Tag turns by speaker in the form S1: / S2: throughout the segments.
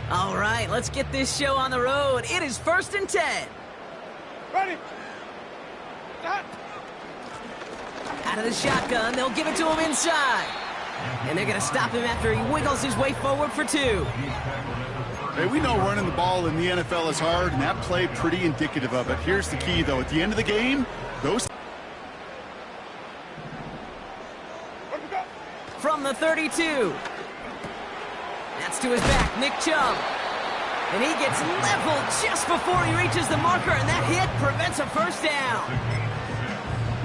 S1: All right, let's get this show on the road. It is 1st and 10.
S2: Ready.
S1: Out of the shotgun, they'll give it to him inside. And they're going to stop him after he wiggles his way forward for 2.
S3: Hey, we know running the ball in the NFL is hard, and that play pretty indicative of it. Here's the key, though. At the end of the game, those...
S1: From the 32. That's to his back, Nick Chubb. And he gets leveled just before he reaches the marker, and that hit prevents a first down.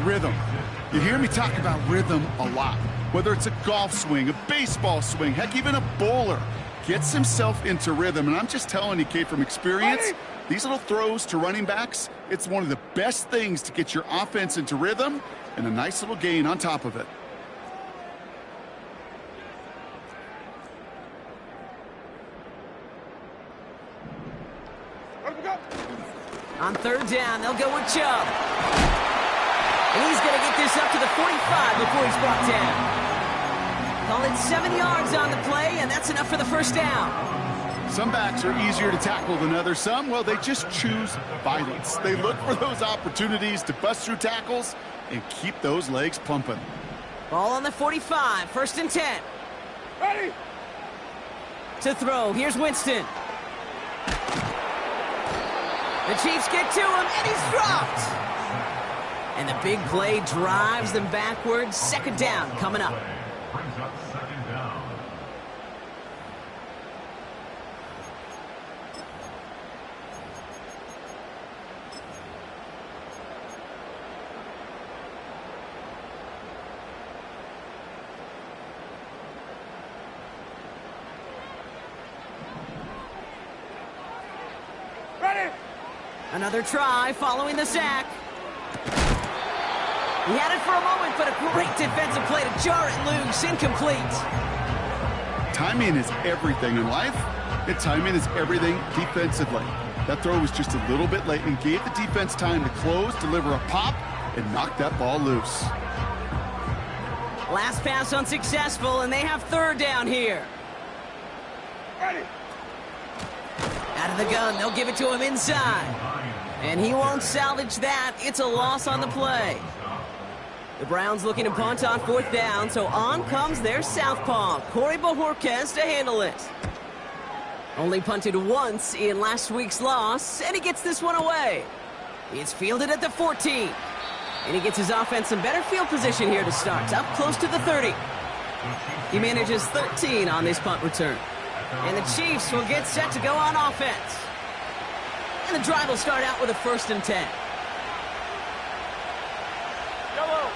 S3: Rhythm. You hear me talk about rhythm a lot. Whether it's a golf swing, a baseball swing, heck, even a bowler gets himself into rhythm. And I'm just telling you, Kate, from experience, these little throws to running backs, it's one of the best things to get your offense into rhythm and a nice little gain on top of it.
S1: On 3rd down, they'll go with Chubb. And he's going to get this up to the 45 before he's brought down. Call it 7 yards on the play, and that's enough for the first down.
S3: Some backs are easier to tackle than others. Some, well, they just choose violence. They look for those opportunities to bust through tackles and keep those legs pumping.
S1: Ball on the 45, 1st and 10.
S2: Ready.
S1: To throw, here's Winston. The Chiefs get to him, and he's dropped. And the big play drives them backwards. 2nd down coming up. Another try following the sack. He had it for a moment, but a great defensive play to jar it loose. Incomplete.
S3: Timing is everything in life, and timing is everything defensively. That throw was just a little bit late and gave the defense time to close, deliver a pop, and knock that ball loose.
S1: Last pass unsuccessful, and they have 3rd down here.
S2: Ready.
S1: Out of the gun, they'll give it to him inside. And he won't salvage that. It's a loss on the play. The Browns looking to punt on 4th down, so on comes their southpaw, Corey Bojorquez, to handle it. Only punted once in last week's loss, and he gets this one away. It's fielded at the 14. And he gets his offense some better field position here to start, up close to the 30. He manages 13 on this punt return. And the Chiefs will get set to go on offense. And the drive will start out with a 1st and 10.
S2: Yellow.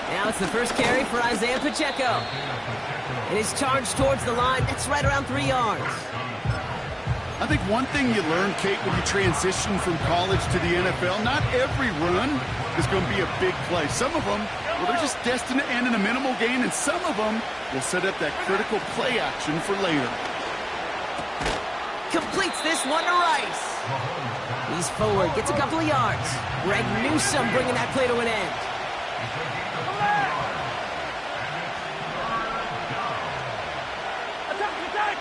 S1: Now it's the first carry for Isaiah Pacheco. And his charge towards the line, that's right around 3 yards.
S3: I think one thing you learn, Kate, when you transition from college to the NFL, not every run is going to be a big play. Some of them, well, they're just destined to end in a minimal gain, and some of them will set up that critical play action for later.
S1: Completes this one to Rice. He's forward, gets a couple of yards. Greg Newsome bringing that play to an end.
S2: Attack, attack.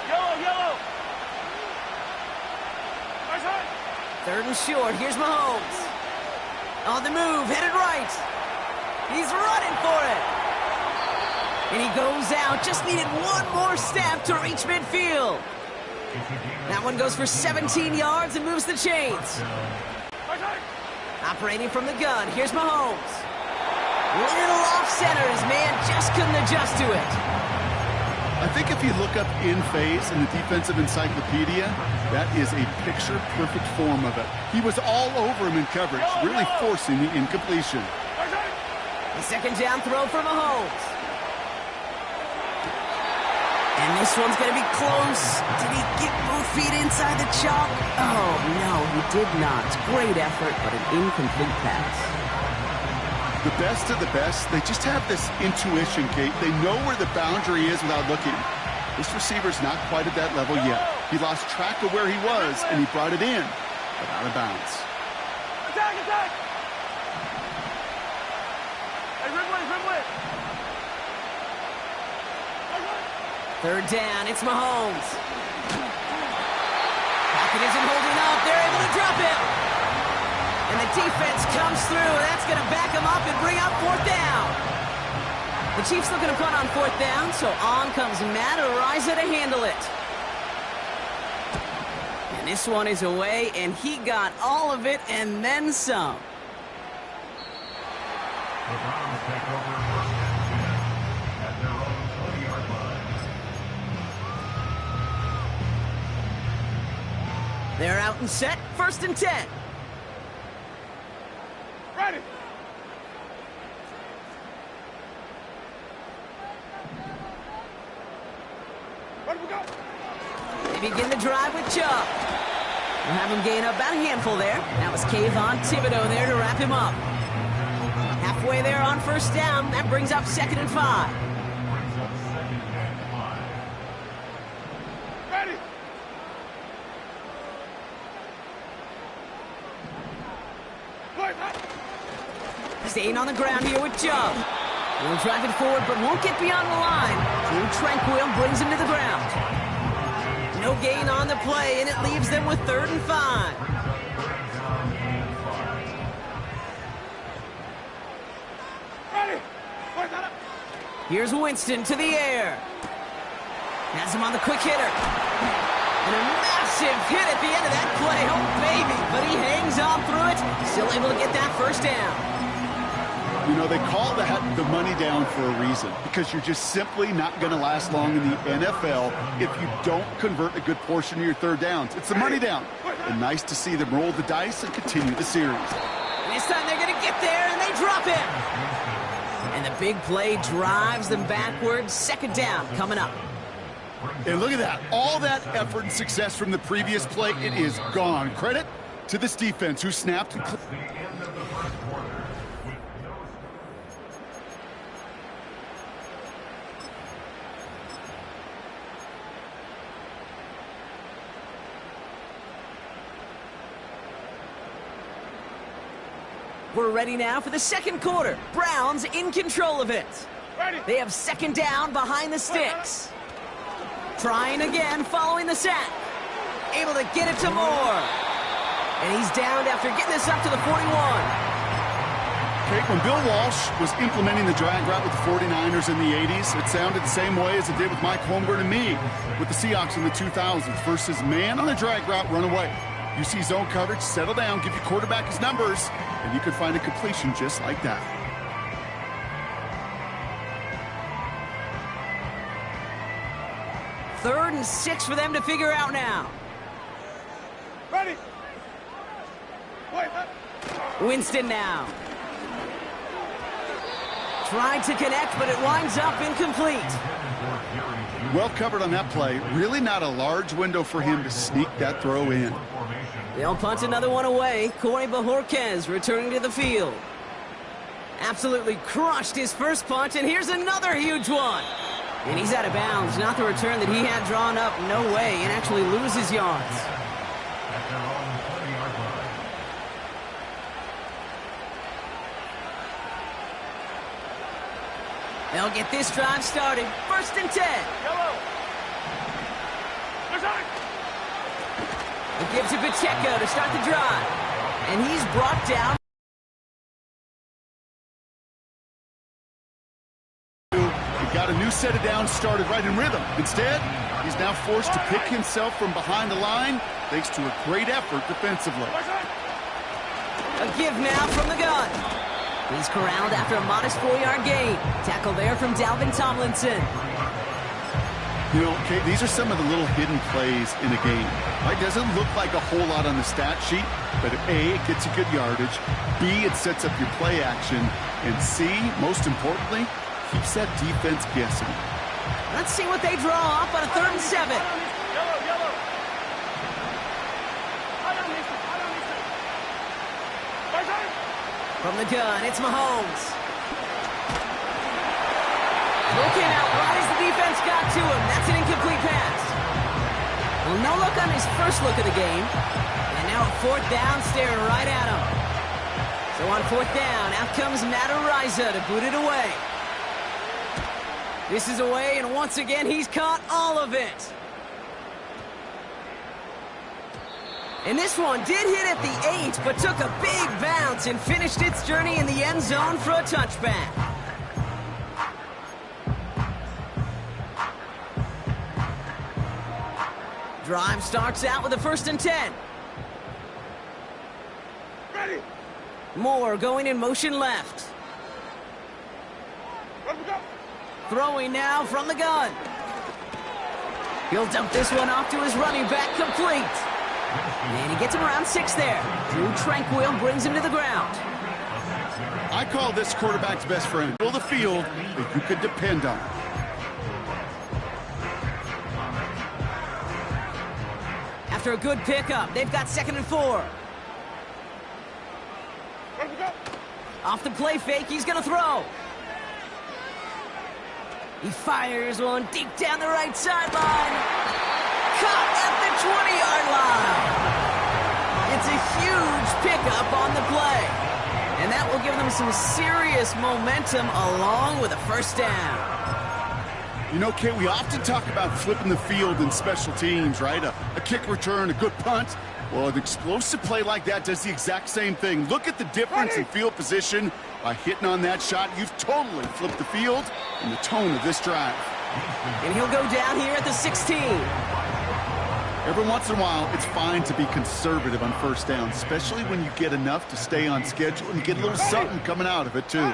S2: Yellow, yellow. Nice high.
S1: 3rd and short, here's Mahomes. On the move, headed right. He's running for it. And he goes out, just needed one more step to reach midfield. That one goes for 17 yards and moves the chains. Operating from the gun, here's Mahomes. Little off center, his man just couldn't adjust to it.
S3: I think if you look up in phase in the defensive encyclopedia, that is a picture-perfect form of it. He was all over him in coverage, really forcing the incompletion.
S1: The 2nd down throw for Mahomes. And this one's going to be close. Did he get both feet inside the chalk? Oh, no, he did not. Great effort, but an incomplete pass.
S3: The best of the best, they just have this intuition, Kate. They know where the boundary is without looking. This receiver's not quite at that level yet. He lost track of where he was, and he brought it in, but out of bounds.
S2: Attack, attack. Hey, Ridley, Ridley.
S1: Third down, it's Mahomes. Pocket isn't holding up. They're able to drop him. And the defense comes through. That's going to back him up and bring up fourth down. The Chiefs looking to punt on fourth down, so on comes Matt Araiza to handle it. And this one is away, and he got all of it and then some.
S4: The Browns take over first and 10 at their own 20-yard line.
S1: They're out and set, first and 10.
S2: Ready. Ready, we go.
S1: They begin the drive with Chubb. We'll have him gain up about a handful there. That was Kayvon Thibodeau there to wrap him up. Halfway there on first down. That brings up 2nd and 5.
S2: Ready.
S1: Staying on the ground here with Chubb. He'll drive it forward, but won't get beyond the line. Drew Tranquill brings him to the ground. No gain on the play, and it leaves them with 3rd and 5.
S2: Ready.
S1: Here's Winston to the air. Has him on the quick hitter. And a massive hit at the end of that play. Oh, baby. But he hangs on through it. Still able to get that first down.
S3: You know, they call the money down for a reason, because you're just simply not going to last long in the NFL if you don't convert a good portion of your third downs. It's the money down. And nice to see them roll the dice and continue the series.
S1: And this time they're going to get there, and they drop him. And the big play drives them backwards. 2nd down coming up.
S3: And look at that. All that effort and success from the previous play, it is gone. Credit to this defense who snapped and
S1: We're ready now for the 2nd quarter. Browns in control of it.
S2: Ready.
S1: They have 2nd down behind the sticks. Trying again following the sack. Able to get it to Moore. And he's downed after getting this up to the 41.
S3: Kate, when Bill Walsh was implementing the drag route with the 49ers in the 80s, it sounded the same way as it did with Mike Holmgren and me with the Seahawks in the 2000s versus man on the drag route, run away. You see zone coverage, settle down, give your quarterback his numbers, and you can find a completion just like that.
S1: Third and 6 for them to figure out now.
S2: Ready. Wait.
S1: Winston now. Tried to connect, but it winds up incomplete.
S3: Well covered on that play. Really not a large window for him to sneak that throw in.
S1: They'll punt another one away. Corey Bojorquez returning to the field. Absolutely crushed his first punt, and here's another huge one. And he's out of bounds. Not the return that he had drawn up. No way. And actually loses yards. They'll get this drive started. 1st and 10.
S2: Yellow.
S1: It gives to Pacheco to start the drive. And he's brought down.
S3: He got a new set of downs started right in rhythm. Instead, he's now forced to pick himself from behind the line thanks to a great effort defensively.
S1: A give now from the gun. He's corralled after a modest 4-yard gain. Tackle there from Dalvin Tomlinson.
S3: You know, Kate, these are some of the little hidden plays in a game. Right? Doesn't look like a whole lot on the stat sheet, but A, it gets you good yardage. B, it sets up your play action. And C, most importantly, keeps that defense guessing.
S1: Let's see what they draw up on a 3rd and 7.
S2: Yellow.
S1: From the gun, it's Mahomes. Looking out right as the defense got to him. That's an incomplete pass. Well, no look on his first look of the game. And now a 4th down, staring right at him. So on 4th down, out comes Matt Araiza to boot it away. This is away, and once again, he's caught all of it. And this one did hit at the 8, but took a big bounce and finished its journey in the end zone for a touchback. Drive starts out with a 1st and 10.
S2: Ready.
S1: Moore going in motion left.
S2: Let him go.
S1: Throwing now from the gun. He'll dump this one off to his running back, complete. And he gets him around 6 there. Drew Tranquil brings him to the ground.
S3: I call this quarterback's best friend. Fill the field that you could depend on.
S1: After a good pickup, they've got 2nd and 4.
S2: Let him go.
S1: Off the play fake, he's gonna throw. He fires one deep down the right sideline. Caught at the 20-yard line. It's a huge pickup on the play. And that will give them some serious momentum along with a 1st down.
S3: You know, Kate, we often talk about flipping the field in special teams, right? A kick return, a good punt. Well, an explosive play like that does the exact same thing. Look at the difference in field position. By hitting on that shot, you've totally flipped the field and the tone of this drive.
S1: And he'll go down here at the 16.
S3: Every once in a while, it's fine to be conservative on 1st down, especially when you get enough to stay on schedule and get a little something coming out of it, too.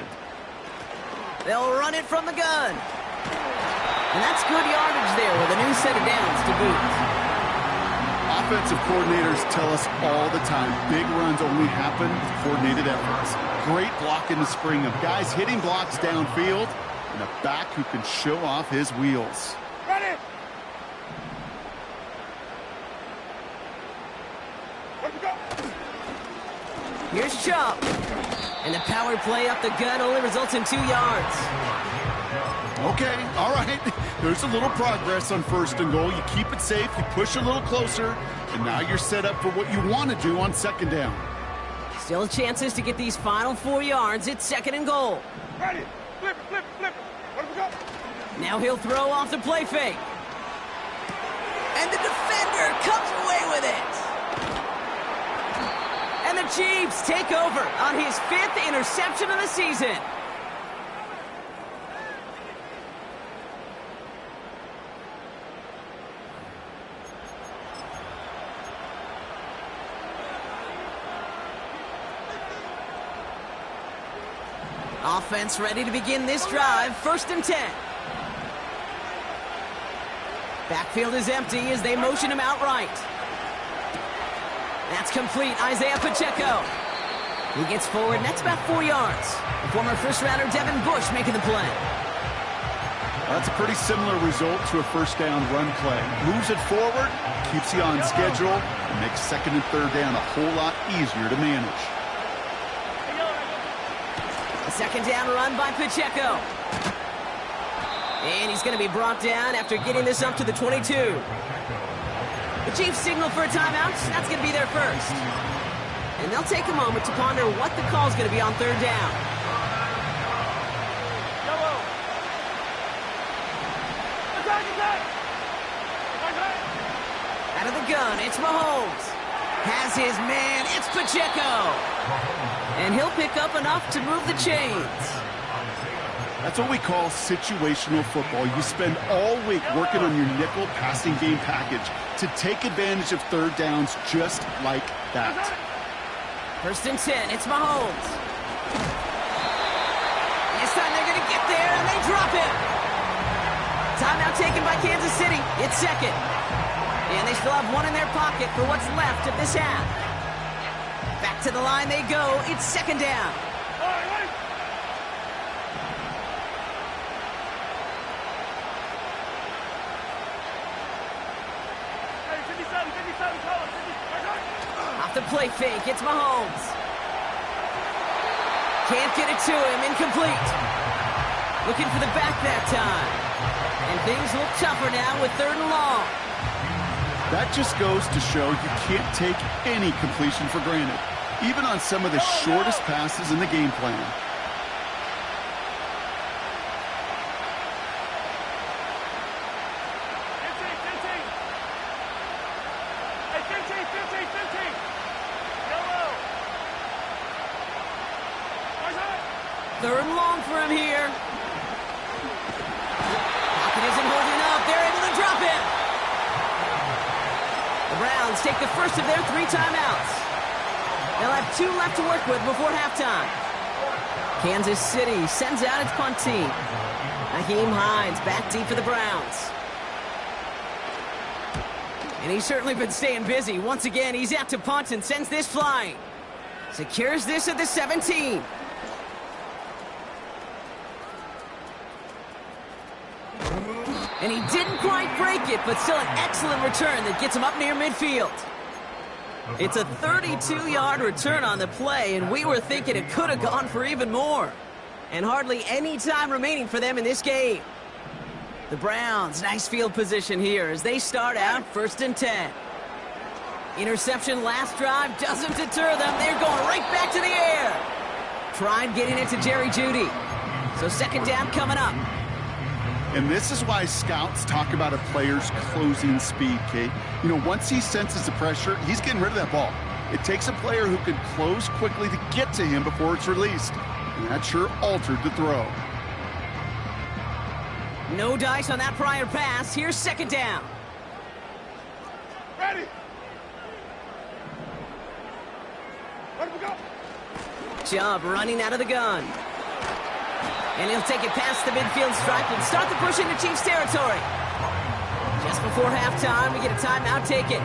S1: They'll run it from the gun. And that's good yardage there with a new set of downs to boot.
S3: Offensive coordinators tell us all the time, big runs only happen with coordinated efforts. Great block in the spring of guys hitting blocks downfield and a back who can show off his wheels.
S2: Ready. Let him go.
S1: Here's Chubb. And the power play up the gut only results in 2 yards.
S3: Okay, all right. There's a little progress on 1st and goal. You keep it safe, you push a little closer, and now you're set up for what you want to do on 2nd down.
S1: Still chances to get these final 4 yards. It's 2nd and goal.
S2: Ready. Flip it, flip it, flip it. Let him go.
S1: Now he'll throw off the play fake. And the defender comes away with it. And the Chiefs take over on his 5th interception of the season. Offense ready to begin this drive. 1st and 10. Backfield is empty as they motion him outright. That's complete. Isaiah Pacheco. He gets forward, and that's about 4 yards. Former 1st-rounder Devin Bush making the play.
S3: That's a pretty similar result to a 1st down run play. Moves it forward, keeps you on schedule, and makes 2nd and 3rd down a whole lot easier to manage.
S1: A 2nd down run by Pacheco. And he's going to be brought down after getting this up to the 22. The Chiefs signal for a timeout. That's going to be their first. And they'll take a moment to ponder what the call is going to be on 3rd down.
S2: Yellow. Attack.
S1: Out of the gun, it's Mahomes. Has his man, it's Pacheco. And he'll pick up enough to move the chains.
S3: That's what we call situational football. You spend all week working on your nickel passing game package to take advantage of 3rd downs just like that.
S1: 1st and 10, it's Mahomes. This time they're going to get there, and they drop him. Timeout taken by Kansas City. It's 2nd. And they still have 1 in their pocket for what's left of this half. Back to the line they go. It's 2nd down.
S2: All right, ready. Hey, 57, color.
S1: Off the play fake, it's Mahomes. Can't get it to him, incomplete. Looking for the back that time. And things look tougher now with 3rd and long.
S3: That just goes to show you can't take any completion for granted, even on some of the shortest passes in the game plan.
S1: Third and long for him here. Pocket isn't holding up. They're able to drop it. The Browns take the first of their 3 timeouts. They'll have 2 left to work with before halftime. Kansas City sends out its punt team. Nyheim Hines back deep for the Browns. And he's certainly been staying busy. Once again, he's out to punt and sends this flying. Secures this at the 17. And he didn't quite break it, but still an excellent return that gets him up near midfield. It's a 32-yard return on the play, and we were thinking it could have gone for even more. And hardly any time remaining for them in this game. The Browns, nice field position here as they start out 1st and 10. Interception last drive doesn't deter them. They're going right back to the air. Tried getting it to Jerry Jeudy. So 2nd down coming up.
S3: And this is why scouts talk about a player's closing speed, Kate. You know, once he senses the pressure, he's getting rid of that ball. It takes a player who can close quickly to get to him before it's released. And that sure altered the throw.
S1: No dice on that prior pass. Here's 2nd down.
S2: Ready. Let we go.
S1: Chubb running out of the gun. And he'll take it past the midfield stripe and start the push into Chiefs territory. Just before halftime, we get a timeout taken.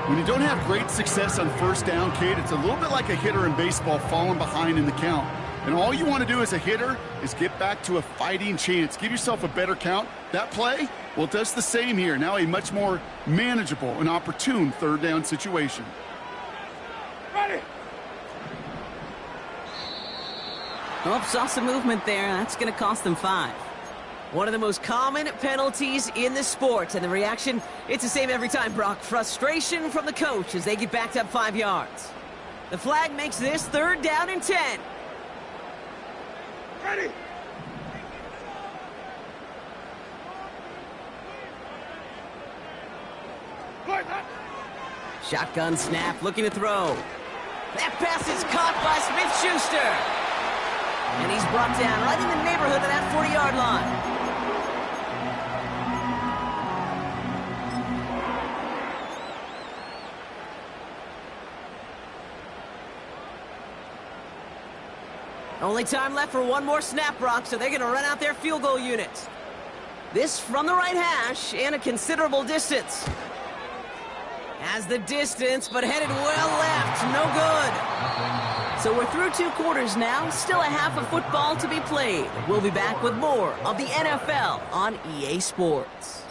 S3: When you don't have great success on 1st down, Kate, it's a little bit like a hitter in baseball falling behind in the count. And all you want to do as a hitter is get back to a fighting chance. Give yourself a better count. That play, well, it does the same here. Now a much more manageable and opportune 3rd down situation.
S2: Ready.
S1: Oh, saw some movement there. That's going to cost them 5. One of the most common penalties in the sport. And the reaction, it's the same every time, Brock. Frustration from the coach as they get backed up 5 yards. The flag makes this 3rd down and 10.
S2: Ready.
S1: Shotgun snap, looking to throw. That pass is caught by Smith-Schuster. And he's brought down right in the neighborhood of that 40-yard line. Only time left for one more snap, Brock, so they're going to run out their field goal unit. This from the right hash and a considerable distance. Has the distance, but headed well left. No good. So we're through 2 quarters now. Still a half of football to be played. We'll be back with more of the NFL on EA Sports.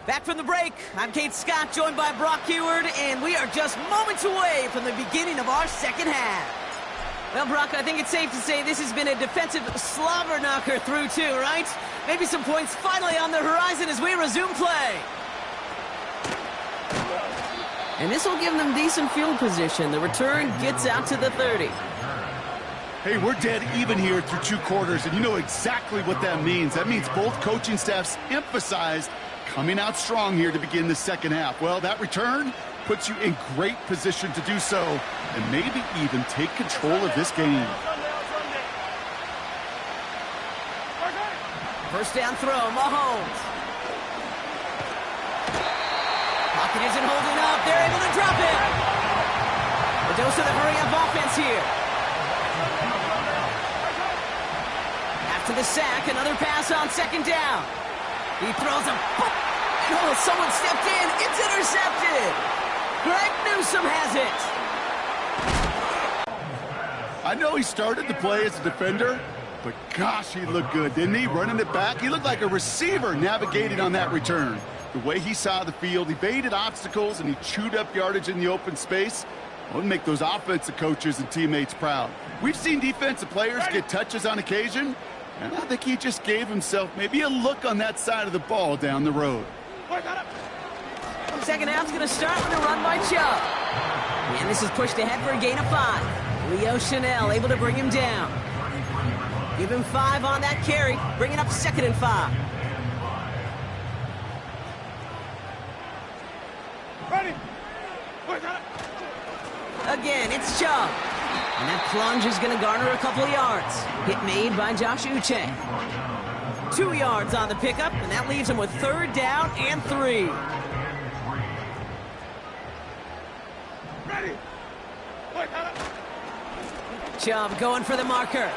S1: Back from the break, I'm Kate Scott, joined by Brock Huard, and we are just moments away from the beginning of our 2nd half. Well, Brock, I think it's safe to say this has been a defensive slobber knocker through 2, right? Maybe some points finally on the horizon as we resume play. And this will give them decent field position. The return gets out to the 30.
S3: Hey, we're dead even here through 2 quarters, and you know exactly what that means. That means both coaching staffs emphasized coming out strong here to begin the 2nd half. Well, that return puts you in great position to do so and maybe even take control of this game.
S1: 1st down throw, Mahomes. Pocket isn't holding up. They're able to drop it. The dose of the hurry-up offense here. After the sack, another pass on 2nd down. He throws a... And oh, someone stepped in. It's intercepted. Greg Newsome has it.
S3: I know he started the play as a defender, but gosh, he looked good, didn't he? Running it back, he looked like a receiver navigating on that return. The way he saw the field, he baited obstacles, and he chewed up yardage in the open space. Well, it'll make those offensive coaches and teammates proud. We've seen defensive players get touches on occasion, and I think he just gave himself maybe a look on that side of the ball down the road.
S1: 2nd half's going to start with a run by Chubb. And this is pushed ahead for a gain of 5. Leo Chanel able to bring him down. Give him 5 on that carry, bringing up 2nd and 5.
S2: Ready? Wait, got it.
S1: Again, it's Chubb. And that plunge is going to garner a couple of yards. Hit made by Josh Uche. 2 yards on the pickup, and that leaves him with 3rd down and 3.
S2: Ready? Wait, got it.
S1: Chubb going for the marker.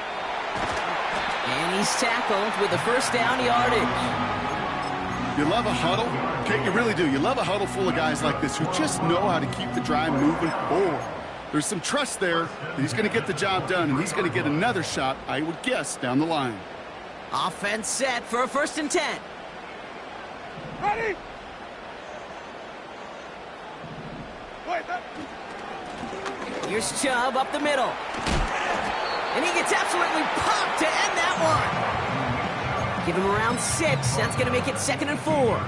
S1: And he's tackled with the 1st down yardage.
S3: You love a huddle? Okay, you really do. You love a huddle full of guys like this who just know how to keep the drive moving forward. There's some trust there that he's going to get the job done, and he's going to get another shot, I would guess, down the line.
S1: Offense set for a 1st and 10.
S2: Ready? Wait, that.
S1: Here's Chubb up the middle. And he gets absolutely popped to end that one. Give him around 6. That's going to make it 2nd and 4.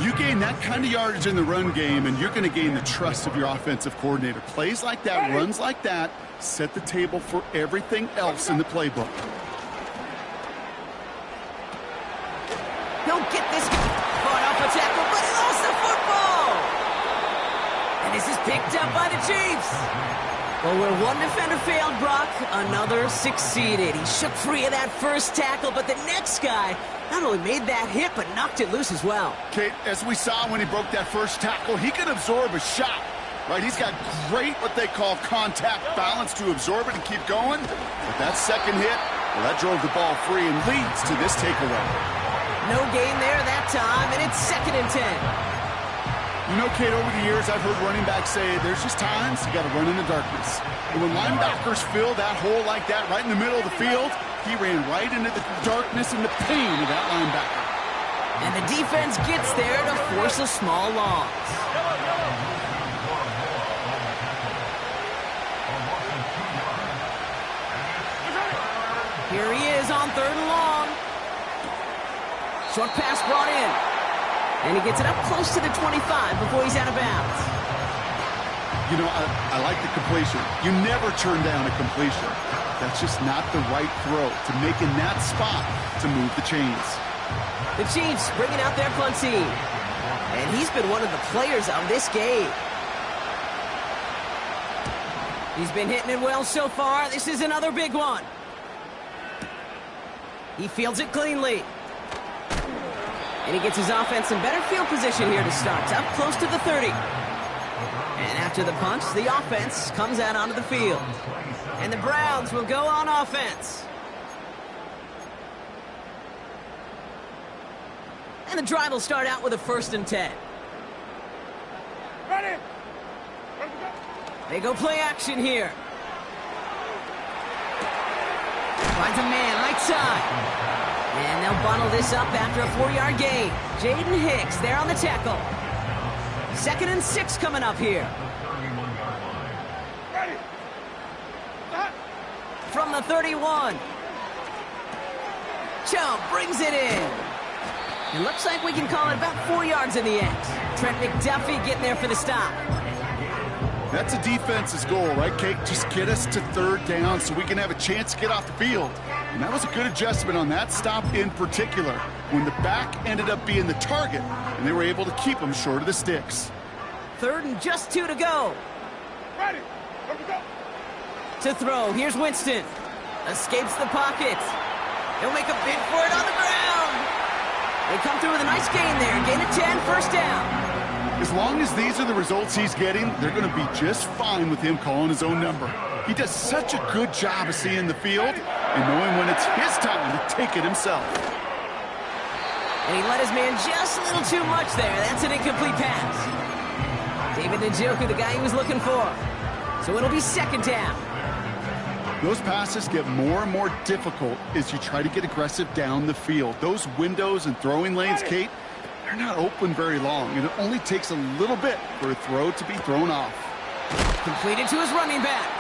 S3: You gain that kind of yardage in the run game, and you're going to gain the trust of your offensive coordinator. Plays like that, runs like that, set the table for everything else in the playbook.
S1: He'll get this caught off a tackle, but he lost the football. And this is picked up by the Chiefs. Well, where one defender failed, Brock, another succeeded. He shook free of that first tackle, but the next guy not only made that hit, but knocked it loose as well.
S3: Kate, as we saw when he broke that first tackle, he can absorb a shot, right? He's got great, what they call contact balance to absorb it and keep going. But that second hit, well, that drove the ball free and leads to this takeaway.
S1: No gain there that time, and it's 2nd and 10.
S3: You know, Kate, over the years, I've heard running backs say there's just times you got to run in the darkness. And when linebackers fill that hole like that right in the middle of the field, he ran right into the darkness and the pain of that linebacker.
S1: And the defense gets there to force a small loss. Here he is on 3rd and long. Short pass brought in. And he gets it up close to the 25 before he's out of bounds.
S3: You know, I like the completion. You never turn down a completion. That's just not the right throw to make in that spot to move the chains.
S1: The Chiefs bringing out their punt team. And he's been one of the players of this game. He's been hitting it well so far. This is another big one. He fields it cleanly. And he gets his offense in better field position here to start. Up close to the 30. And after the punch, the offense comes out onto the field. And the Browns will go on offense. And the drive will start out with a 1st and 10.
S2: Ready?
S1: They go play action here. Finds a man right side. And they'll bundle this up after a 4-yard gain. Jaden Hicks there on the tackle. 2nd and 6 coming up here.
S2: Ready?
S1: From the 31. Chubb brings it in. It looks like we can call it about 4 yards in the end. Trent McDuffie getting there for the stop.
S3: That's a defense's goal, right, Kate? Just get us to 3rd down so we can have a chance to get off the field. And that was a good adjustment on that stop in particular, when the back ended up being the target, and they were able to keep him short of the sticks.
S1: 3rd and just 2 to go.
S2: Ready? Where we go?
S1: To throw, here's Winston. Escapes the pocket. He'll make a bid for it on the ground. They come through with a nice gain there. Gain of 10, 1st down.
S3: As long as these are the results he's getting, they're going to be just fine with him calling his own number. He does such a good job of seeing the field and knowing when it's his time to take it himself.
S1: And he let his man just a little too much there. That's an incomplete pass. David Njoku, the guy he was looking for. So it'll be 2nd down.
S3: Those passes get more and more difficult as you try to get aggressive down the field. Those windows and throwing lanes, Kate, they're not open very long, and it only takes a little bit for a throw to be thrown off.
S1: Completed to his running back.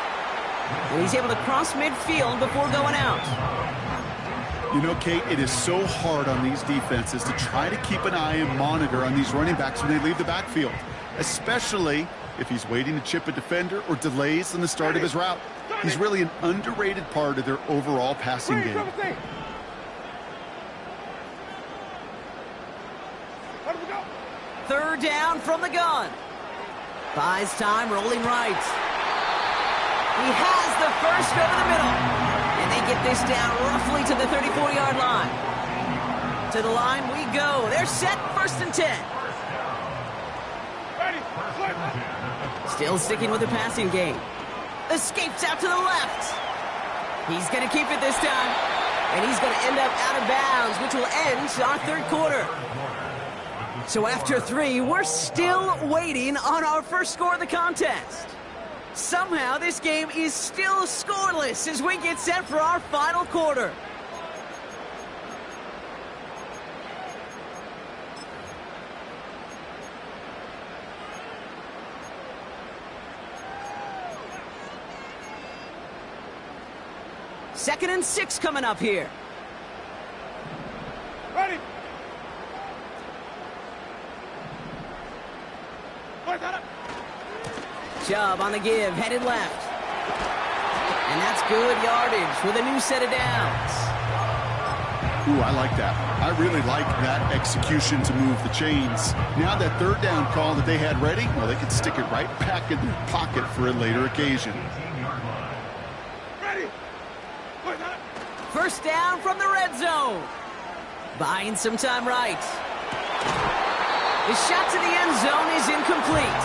S1: And he's able to cross midfield before going out.
S3: You know, Kate, it is so hard on these defenses to try to keep an eye and monitor on these running backs when they leave the backfield, especially if he's waiting to chip a defender or delays in the start of his route. He's really an underrated part of their overall passing game.
S2: Where we go?
S1: 3rd down from the gun. Buys time, rolling right. He has the first over the middle. And they get this down roughly to the 34-yard line. To the line we go. They're set, 1st and 10.
S2: Ready, flip.
S1: Still sticking with the passing game. Escapes out to the left. He's going to keep it this time. And he's going to end up out of bounds, which will end our 3rd quarter. So after 3, we're still waiting on our first score of the contest. Somehow this game is still scoreless as we get set for our final quarter. Second and 6 coming up here.
S2: Ready. Wait, got it.
S1: Chubb on the give, headed left. And that's good yardage with a new set of downs.
S3: Ooh, I like that. I really like that execution to move the chains. Now that 3rd down call that they had ready, well, they could stick it right back in their pocket for a later occasion.
S2: Ready. Wait, got it.
S1: First down from the red zone. Buying some time right. The shot to the end zone is incomplete.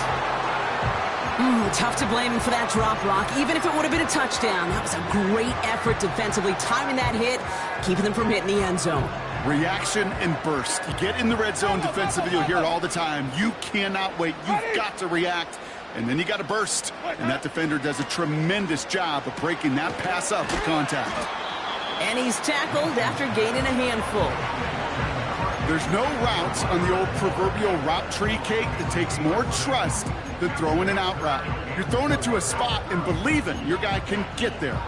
S1: Tough to blame him for that drop, Rock, even if it would have been a touchdown. That was a great effort defensively, timing that hit, keeping them from hitting the end zone.
S3: Reaction and burst. You get in the red zone defensively, you'll hear it all the time. You cannot wait. You've got to react, and then you got to burst. And that defender does a tremendous job of breaking that pass up with contact.
S1: And he's tackled after gaining a handful.
S3: There's no routes on the old proverbial route tree cake that takes more trust than throwing an out route. You're throwing it to a spot and believing your guy can get there.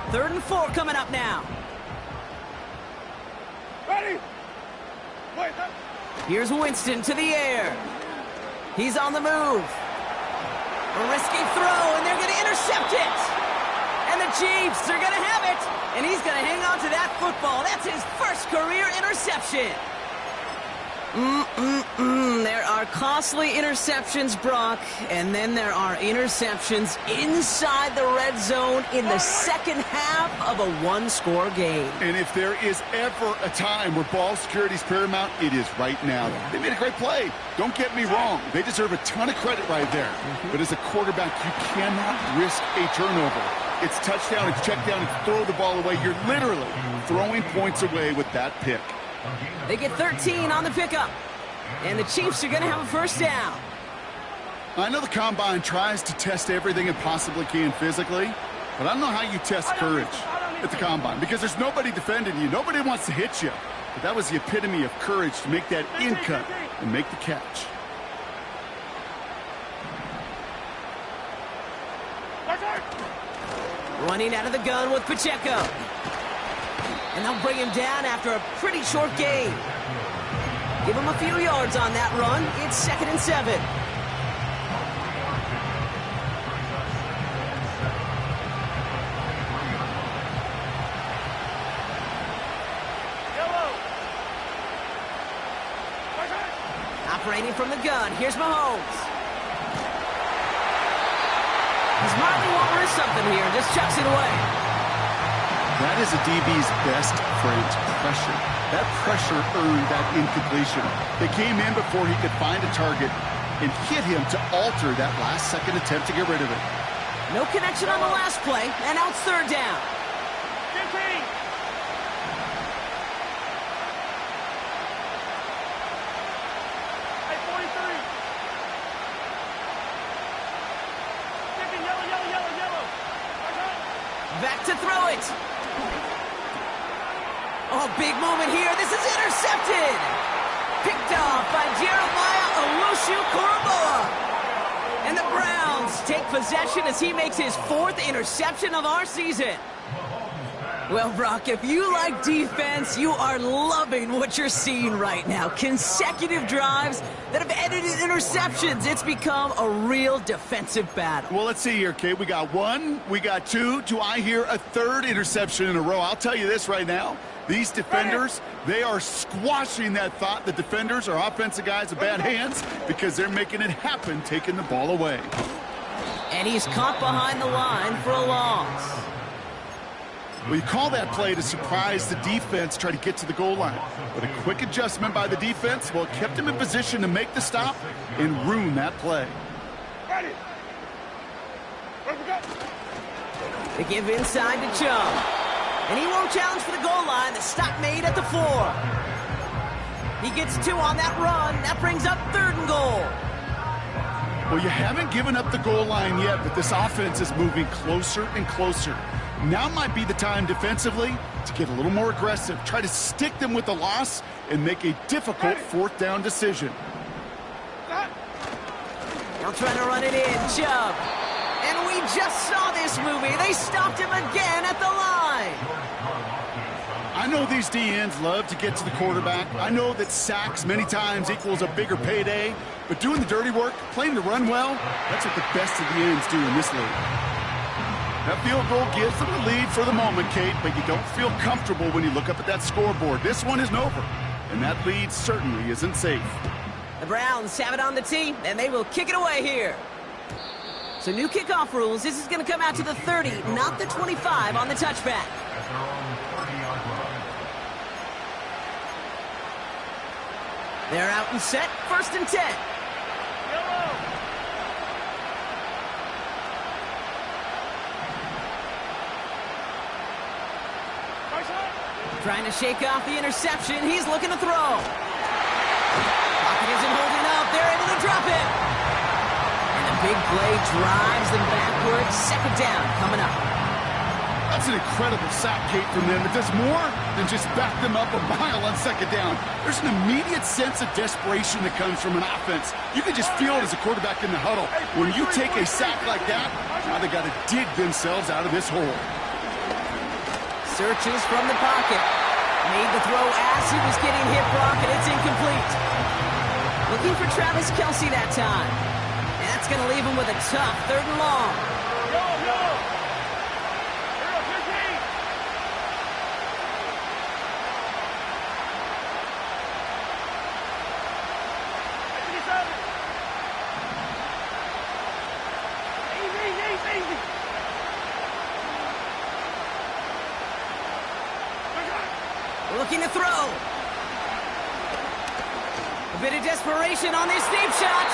S1: 3rd and 4 coming up now.
S2: Ready. Wait, got it.
S1: Here's Winston to the air. He's on the move. A risky throw, and they're going to intercept it. And the Chiefs are going to have it. And he's going to hang on to that football. That's his first career interception. There are costly interceptions, Brock, and then there are interceptions inside the red zone in the second half of a one-score game.
S3: And if there is ever a time where ball security is paramount, it is right now. They made a great play. Don't get me wrong. They deserve a ton of credit right there. But as a quarterback, you cannot risk a turnover. It's touchdown, it's check down, it's throw the ball away. You're literally throwing points away with that pick.
S1: They get 13 on the pickup. And the Chiefs are going to have a first down.
S3: I know the Combine tries to test everything it possibly can physically, but I don't know how you test courage at the Combine because there's nobody defending you. Nobody wants to hit you. But that was the epitome of courage to make that in cut and make the catch.
S1: Running out of the gun with Pacheco. And they'll bring him down after a pretty short gain. Give him a few yards on that run. It's 2nd and 7. Operating from the gun. Here's Mahomes. He's Marley won't risk something here. Just chucks it away.
S3: That is a DB's best friend, pressure. That pressure earned that incompletion. They came in before he could find a target and hit him to alter that last-second attempt to get rid of it.
S1: No connection on the last play, and now it's 3rd down.
S2: 15. Hey, 43. Chicken, yellow, yellow, yellow, yellow.
S1: Back to throw it. Oh, big moment here. This is intercepted. Picked off by Jeremiah Owusu-Koramoah. And the Browns take possession as he makes his 4th interception of our season. Well, Brock, if you like defense, you are loving what you're seeing right now. Consecutive drives that have ended in interceptions. It's become a real defensive battle.
S3: Well, let's see here, Kate. We got one, we got two. Do I hear a third interception in a row? I'll tell you this right now. These defenders, they are squashing that thought. The defenders are offensive guys with bad hands because they're making it happen, taking the ball away.
S1: And he's caught behind the line for a loss.
S3: Well, you call that play to surprise the defense, try to get to the goal line. But a quick adjustment by the defense, well, it kept him in position to make the stop and ruin that play.
S2: Ready. Where we go?
S1: They give inside to Chubb. And he won't challenge for the goal line. The stop made at the 4. He gets 2 on that run. That brings up 3rd and goal.
S3: Well, you haven't given up the goal line yet, but this offense is moving closer and closer. Now might be the time defensively to get a little more aggressive, try to stick them with the loss, and make a difficult 4th down decision.
S1: They'll try to run it in. Chubb. And we just saw this movie. They stopped him again at the line.
S3: I know these D-ends love to get to the quarterback. I know that sacks many times equals a bigger payday, but doing the dirty work, playing the run well, that's what the best of the ends do in this league. That field goal gives them the lead for the moment, Kate, but you don't feel comfortable when you look up at that scoreboard. This one isn't over, and that lead certainly isn't safe.
S1: The Browns have it on the tee, and they will kick it away here. So new kickoff rules. This is going to come out to the 30, not the 25 on the touchback.
S4: At their own 30-yard line.
S1: They're out and set. 1st and 10. Trying to shake off the interception. He's looking to throw. Pocket isn't holding up. They're able to drop it. And the big play drives them backwards. 2nd down coming up.
S3: That's an incredible sack, Kate, from them. It does more than just back them up a mile on 2nd down. There's an immediate sense of desperation that comes from an offense. You can just feel it as a quarterback in the huddle. When you take a sack like that, now they got to dig themselves out of this hole.
S1: Searches from the pocket. Made the throw as he was getting hit, Brock, and it's incomplete. Looking for Travis Kelce that time. And that's going to leave him with a tough 3rd and long.
S2: Yo, yo. Hurry up, 15. Easy.
S1: Looking to throw. A bit of desperation on this deep shot.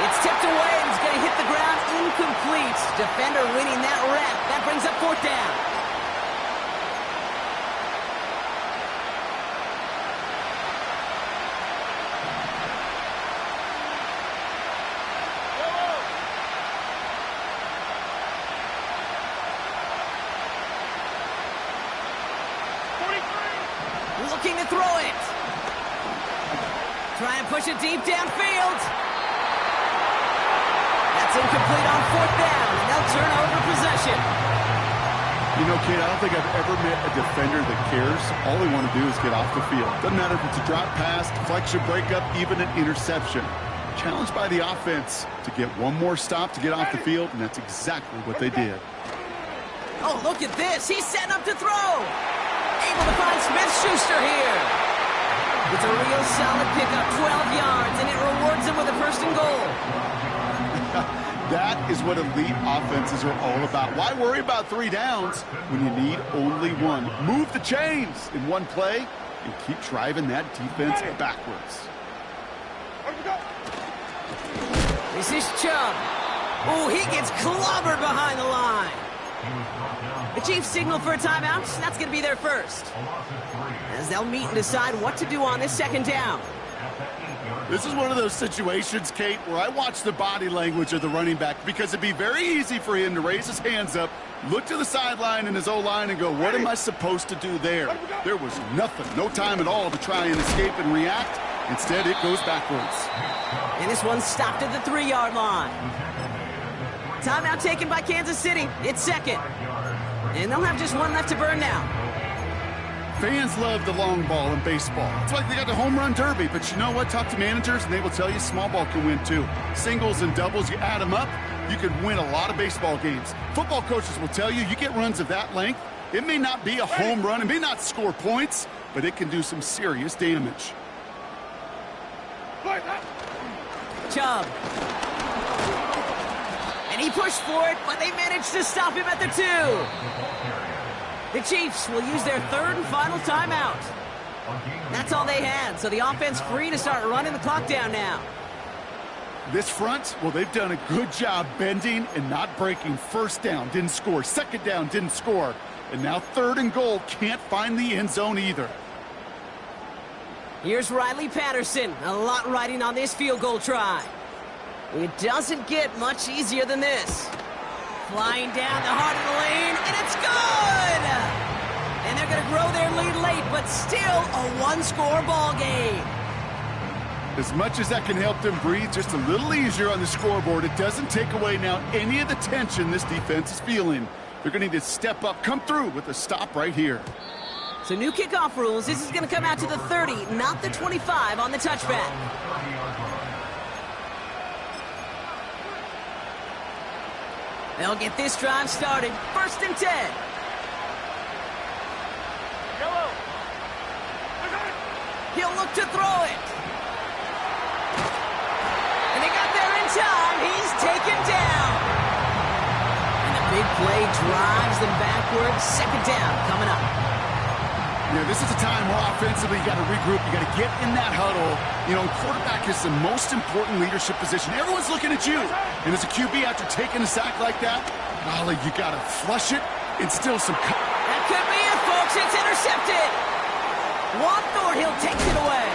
S1: It's tipped away and it's going to hit the ground incomplete. Defender winning that rep. That brings up 4th down. Looking to throw it. Try and push it deep downfield. That's incomplete on 4th down, and they'll turn over possession.
S3: You know, Kate, I don't think I've ever met a defender that cares. All they want to do is get off the field. Doesn't matter if it's a drop pass, deflection, breakup, even an interception. Challenged by the offense to get one more stop to get off the field, and that's exactly what they did.
S1: Oh, look at this. He's setting up to throw. Able to find Smith-Schuster here. It's a real solid pickup, 12 yards, and it rewards him with a 1st and goal.
S3: That is what elite offenses are all about. Why worry about 3 downs when you need only 1? Move the chains in one play and keep driving that defense backwards.
S2: Where we go?
S1: This is Chubb. Oh, he gets clobbered behind the line. The Chiefs signal for a timeout. That's going to be their first. As they'll meet and decide what to do on this 2nd down.
S3: This is one of those situations, Kate, where I watch the body language of the running back because it'd be very easy for him to raise his hands up, look to the sideline in his O-line and go, what am I supposed to do there? There was nothing, no time at all to try and escape and react. Instead, it goes backwards.
S1: And this one stopped at the 3-yard line. Timeout taken by Kansas City. It's 2nd. And they'll have just one left to burn now.
S3: Fans love the long ball in baseball. It's like they got the home run derby, but you know what? Talk to managers and they will tell you small ball can win too. Singles and doubles, you add them up, you could win a lot of baseball games. Football coaches will tell you, you get runs of that length, it may not be a home run, it may not score points, but it can do some serious damage.
S1: Chubb. And he pushed for it, but they managed to stop him at the 2. The Chiefs will use their third and final timeout. That's all they had, so the offense free to start running the clock down now.
S3: This front, well, they've done a good job bending and not breaking. First down, didn't score. Second down, didn't score. And now third and goal, can't find the end zone either.
S1: Here's Riley Patterson. A lot riding on this field goal try. It doesn't get much easier than this. Flying down the heart of the lane, and it's good! And they're going to grow their lead late, but still a one-score ball game.
S3: As much as that can help them breathe just a little easier on the scoreboard, it doesn't take away now any of the tension this defense is feeling. They're going to need to step up, come through with a stop right here.
S1: So new kickoff rules. This is going to come out to the 30, not the 25 on the touchback. They'll get this drive started. First and 10. He'll look to throw it. And they got there in time. He's taken down. And the big play drives them backwards. Second down coming up.
S3: Yeah, this is a time where offensively you got to regroup. You got to get in that huddle. You know, quarterback is the most important leadership position. Everyone's looking at you. And as a QB, after taking a sack like that, golly, you got to flush it, instill some...
S1: That could be it, folks. It's intercepted. Juan Thornhill takes it away.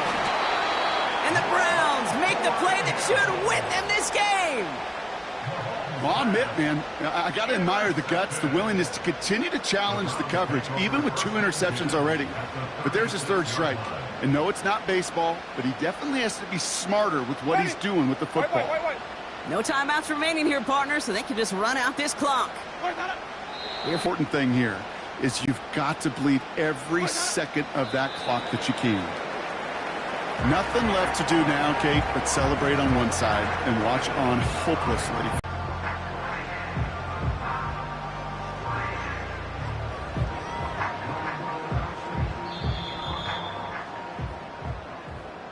S1: And the Browns make the play that should win them this game.
S3: Well, I'll admit, man, I got to admire the guts, the willingness to continue to challenge the coverage, even with 2 interceptions already. But there's his third strike. And no, it's not baseball, but he definitely has to be smarter with what he's doing with the football.
S1: No timeouts remaining here, partner, so they can just run out this clock.
S3: The important thing here is you've got to bleed every second of that clock that you can. Nothing left to do now, Kate, but celebrate on one side and watch on hopelessly.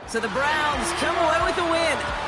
S1: So the Browns come away with the win.